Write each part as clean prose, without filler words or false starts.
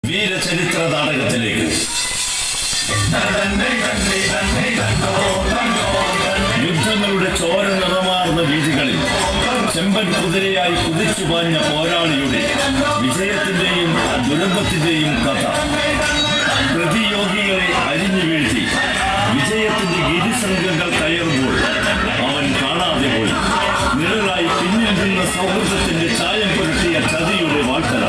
വീരചരിത്ര നാടകത്തിലേക്ക്. യുദ്ധങ്ങളുടെ ചോര നിറമാർന്ന വീഥികളിൽ ചെമ്പൻ കുതിരയായി കുതിച്ചു പാഞ്ഞ പോരാളിയുടെ വിജയത്തിന്റെയും ദുരന്തത്തിന്റെയും കഥ. പ്രതിയോഗികളെ അരിഞ്ഞു വീഴ്ത്തി വിജയത്തിന്റെ ഗിരിസംഘങ്ങൾ കയറുമ്പോൾ അവൻ കാണാതെ പോയി. നിഴലായി പിന്നിൽ നിന്ന് സൗഹൃദത്തിന്റെ ചായം പുരട്ടിയ ചതിയുടെ വാഴ്ത്തല.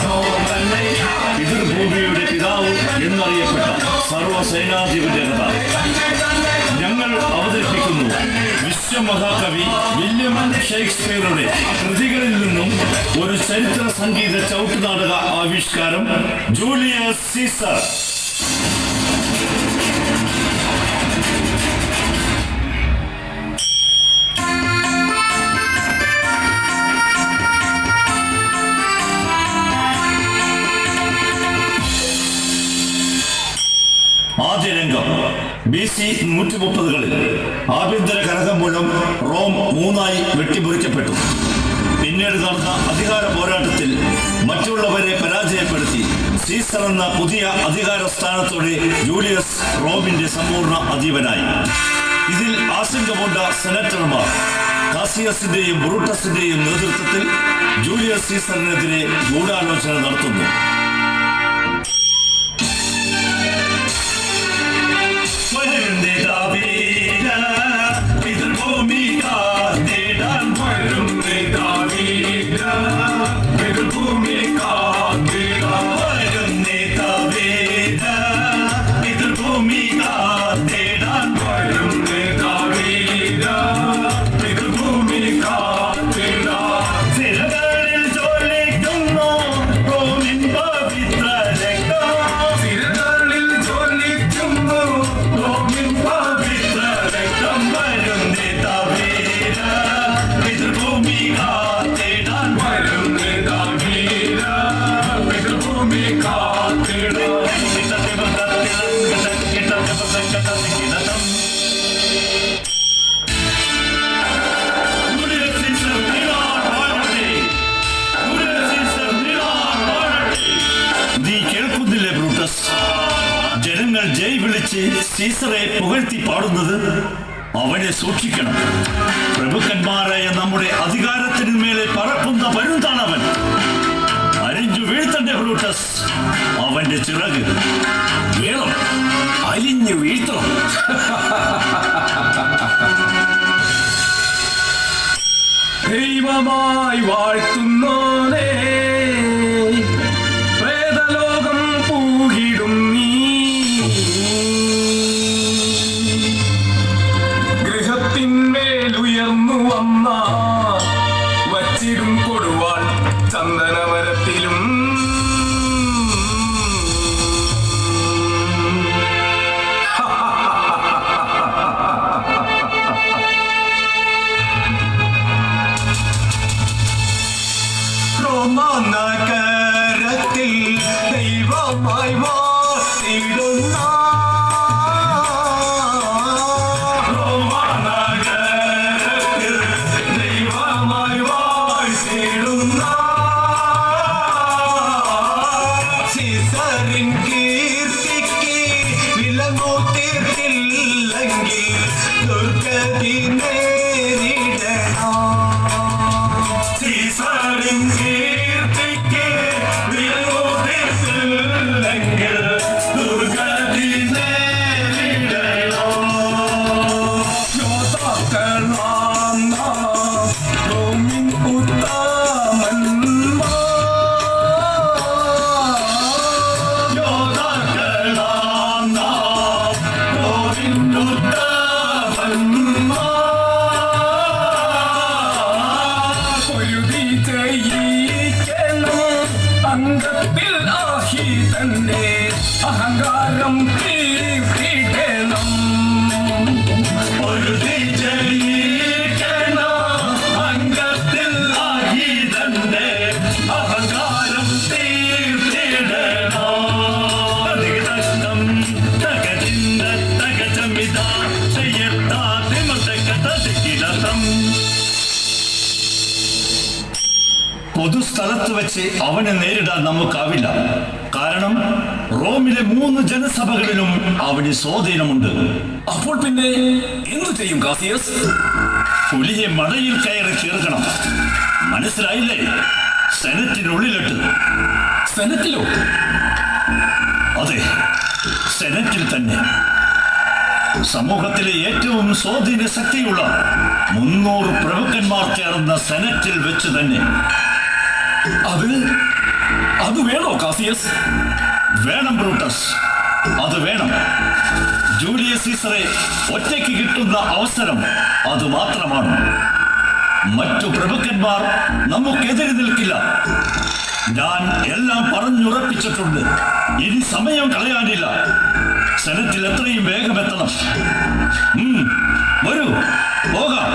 പിതൃഭൂമിയുടെ പിതാവ് എന്നറിയപ്പെട്ട സർവസേനാധിപന്റെ കഥ ഞങ്ങൾ അവതരിപ്പിക്കുന്നു. വിശ്വമഹാകവി വില്യം ഷേക്സ്പിയറുടെ കൃതികളിൽ നിന്നും ഒരു ചരിത്ര സംഗീത ചവിട്ടുനാടക ആവിഷ്കാരം, ജൂലിയസ് സീസർ. ആദ്യ രംഗം BC 130-കളിൽ ആഭ്യന്തര കലഹം മൂലം റോം 3 വെട്ടിമുറിക്കപ്പെട്ടു. പിന്നീട് നടന്ന അധികാര പോരാട്ടത്തിൽ മറ്റുള്ളവരെ പരാജയപ്പെടുത്തി സീസർ എന്ന പുതിയ അധികാര സ്ഥാനത്തോടെ ജൂലിയസ് റോമിന്റെ സമ്പൂർണ്ണ അധീപനായി. ഇതിൽ ആശങ്കപൂണ്ട സെനറ്റർമാർ കാസിയസിന്റെയും ബ്രൂട്ടസിന്റെയും നേതൃത്വത്തിൽ ജൂലിയസ് സീസറിനെതിരെ ഗൂഢാലോചന നടത്തുന്നു. ജനങ്ങൾ ജയ് വിളിച്ച് സീസറെ പുകഴ്ത്തി പാടുന്നത് അവനെ സൂക്ഷിക്കണം. പ്രഭുക്കന്മാരായ നമ്മുടെ അധികാരത്തിന് മേലെ പറക്കുന്ന പരുന്താണവൻ. അരിഞ്ഞു വീഴ്ത്തണ്ടേ ബ്രൂട്ടസ് അവന്റെ ചിറക്? വേണം, അരിഞ്ഞു വീഴ്ത്തണം. ദൈവമായി വാഴ്ത്തുന്നോനേ, പ്രേതലോകം പൂകിടും നീ. ഗൃഹത്തിന്മേലുയർന്നു വന്ന വച്ചിടും കൊടുവാൾ ചന്ദനമരത്തിലും. നഗരത്തിൽ ദൈവമായി വാഴ്ത്തിടുന്ന നഗരത്തിൽ ദൈവമായി വാഴ്ത്തിടുന്ന സീസറിൻ കീർത്തിക്ക് വിലങ്ങൂത്തിയില്ലെങ്കിൽ ദുർഗതി നേരിടണം. സീസറിൻ കീർത്തിക്ക് വിലങ്ങൂത്തിയില്ലെങ്കിൽ ദുർഗതി നേരിടണം. യോദ്ധാക്കളാം റോമിൻ ഉത്തമന്മാർ, യോദ്ധാക്കളാം റോമിൻ ഉത്തമന്മാർ, പൊരുതി ജയിക്കണം അംഗത്തിൽ ആഹി തന്നെ അഹങ്കാരം തീർത്തിടണം. പൊരുതി ജയിക്കണം അംഗത്തിൽ ആഹി തന്നെ അഹങ്കാരം തീർത്തിടണം. തകതം തകതിന്ദ തകജമിത ചെയ്യത്താ തിമതകതകിലതം. പൊതുസ്ഥലത്ത് വെച്ച് അവനെ നേരിടാൻ നമുക്കാവില്ല. കാരണം റോമിലെ 3 ജനസഭകളിലും അവന് സ്വാധീനമുണ്ട്. അപ്പോൾ പിന്നെ എന്തു ചെയ്യും കാസിയസ്? പുലിയെ മടയിൽ കയറി തീർക്കണം. മനസ്സിലായില്ലേ? സെനറ്റിനുള്ളിലിട്ട്. സെനറ്റിലോ? അതെ, സെനറ്റിൽ തന്നെ. സമൂഹത്തിലെ ഏറ്റവും സ്വാധീന ശക്തിയുള്ള 300 പ്രഭുക്കന്മാർ ചേർന്ന സെനറ്റിൽ വെച്ച് തന്നെ. അത് വേണോ കാസിയസ്? വേണം ബ്രൂട്ടസ്, അത് വേണം. ജൂലിയസ് സീസറെ ഒറ്റയ്ക്ക് കിട്ടുന്ന അവസരം അത് മാത്രമാണ്. മറ്റു പ്രഭുക്കന്മാർ നമുക്കെതിരെ നിൽക്കില്ല. ഞാൻ എല്ലാം പറഞ്ഞുറപ്പിച്ചിട്ടുണ്ട്. ഇനി സമയം കളയാനില്ല. സെനറ്റിൽ എത്രയും വേഗം എത്തണം. വരൂ, പോകാം.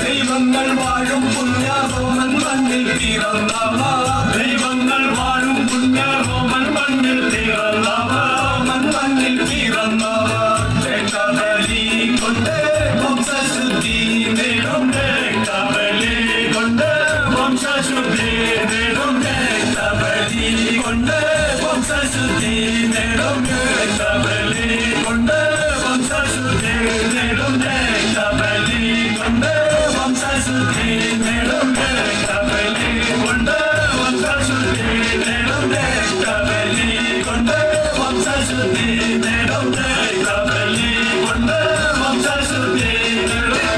ദൈവങ്ങൾ വാഴും പുണ്യ റോമൻ മണ്ണിൽ പിറന്നവർ. ദൈവങ്ങൾ വാഴും പുണ്യ റോമൻ മണ്ണിൽ പിറന്നവർ. റോമൻ മണ്ണിൽ പിറന്നവർ രക്തബലി കൊണ്ട് വംശശുദ്ധി നേടും. രക്തബലി കൊണ്ട് വംശശുദ്ധി നേടും. രക്തബലി കൊണ്ട് വംശശുദ്ധി നേടും. രക്തബലി കൊണ്ട് വംശശുദ്ധി നേടും. രക്തബലി കൊണ്ട് വംശശുദ്ധി നേടും. രക്തബലി കൊണ്ട് വംശശുദ്ധി നേടും. രക്തബലി കൊണ്ട് വംശശുദ്ധി നേടും. രക്തബലി കൊണ്ട് വംശശുദ്ധി നേടും.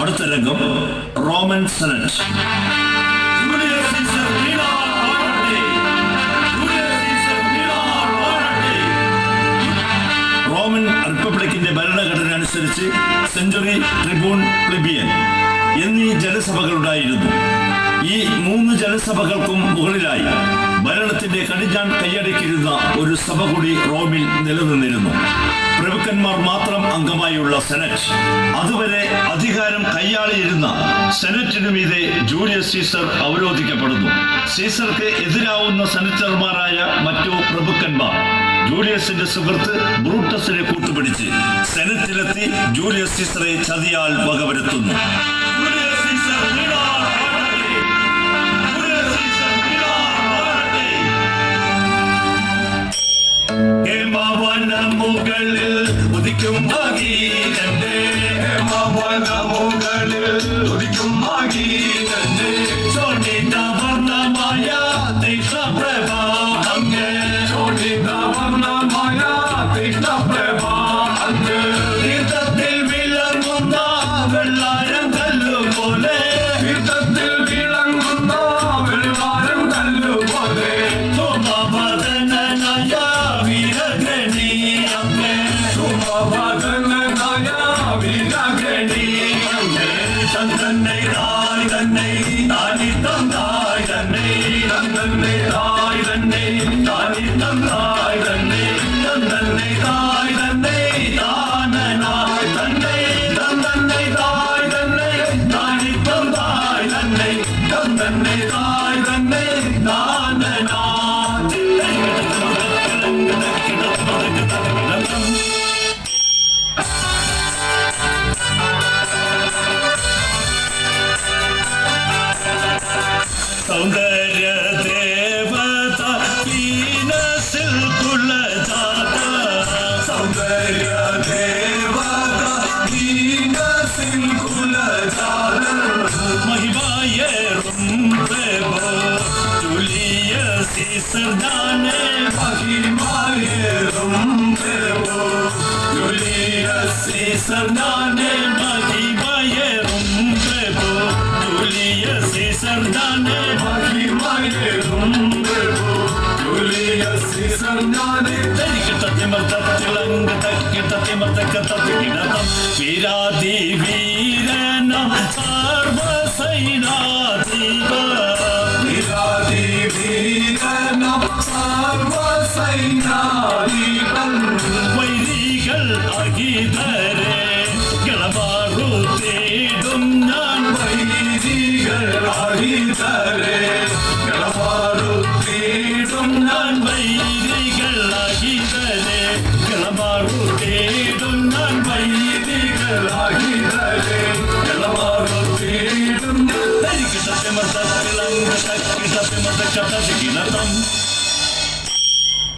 അടുത്ത രംഗം റോമൻ സെനറ്റ്. റോമൻ റിപ്പബ്ലിക്കിന്റെ ഭരണഘടന അനുസരിച്ച് സെഞ്ചുറി, ട്രിബ്യൂൺ, പ്ലിബിയൻ എന്നീ ജനസഭകളുണ്ടായിരുന്നു. ഈ 3 ജനസഭകൾക്കും മുകളിലായി ഭരണത്തിന്റെ കടിഞ്ഞാൺ കൈയടക്കിയിരുന്ന ഒരു സഭ കൂടി റോമിൽ നിലനിന്നിരുന്നു. പ്രഭുക്കന്മാർ മാത്രം അംഗമായുള്ള സെനറ്റ്. അതുവരെ അധികാരം കൈയാളിയിരുന്ന സെനറ്റിനു മീതെ ജൂലിയസ് സീസർ അവരോധിക്കപ്പെടുന്നു. സീസർക്ക് എതിരാവുന്ന സെനറ്റർമാരായ മറ്റു പ്രഭുക്കന്മാർ ജൂലിയസിന്റെ സുഹൃത്ത് ബ്രൂട്ടസിനെ കൂട്ടുപിടിച്ച് സെനറ്റിലെത്തി ജൂലിയസ് സീസറെ ചതിയാൽ വകവരുത്തുന്നു. മുകളിൽ ഉദിക്കും മകീരന്റെ. മുകളിൽ ഉദിക്കും മകീരന്റെ. ചോടിത വർണ്ണമായ തീഷ്ണപ്രഭ അങ്ങ്. ചോടിത വർണ്ണമായ തീഷ്ണപ്രഭ അങ്ങ്. തീർത്ഥത്തിൽ വിളങ്ങുന്ന വെള്ളാരം കല്ലുപോലെ. തീർത്ഥത്തിൽ വിളങ്ങുന്ന വെള്ളാരം കല്ലുപോലെ. തന്നേ തായ് തന്നെ താനി തന്നായ് തന്നെ. തന്നേ തായ് തന്നെ താനി തന്നായ് തന്നെ. തന്നേ തായ് തന്നെ താനനായ് തന്നെ. തന്നേ തായ് തന്നെ താനി തന്നായ് തന്നെ. തന്നേ തായ് തന്നെ താനനായ്. സൗന്ദര്യ ദേവത വീനസിൽ കുലജാത. സൗന്ദര്യ ദേവത വീനസിൽ കുലജാത. മഹിമായേറും പ്രഭോ ജൂലിയസ് സീസർ ജാനെ. മഹിമായേറും പ്രഭോ ജൂലിയസ് സീസർ ജാനെ. മഹിമായേറും പ്രഭോ ജൂലിയസ് സീസർ ജാനെ. മഹിമായേറും പ്രഭോ ജൂലിയസ് സീസർ ജാനെ. വീരാതി വീരനം സർവസൈനാധിപ. വീരാതി വീരനം സർവസൈനാധിപൻ. വൈരികൾ അഗീതരെ കളമാറു തേടും ഞാൻ. വൈരികൾ അഗീതരെ കളമാറു തേടും ഞാൻ വൈദികളാകിതരെ കിളമാറു തേടും ഞാൻ വൈദികളാകിതരെ കിളമാറു തേടും തരികിട പിമത കിളങ്ക തക്കിട പിമത കഥ കിണതം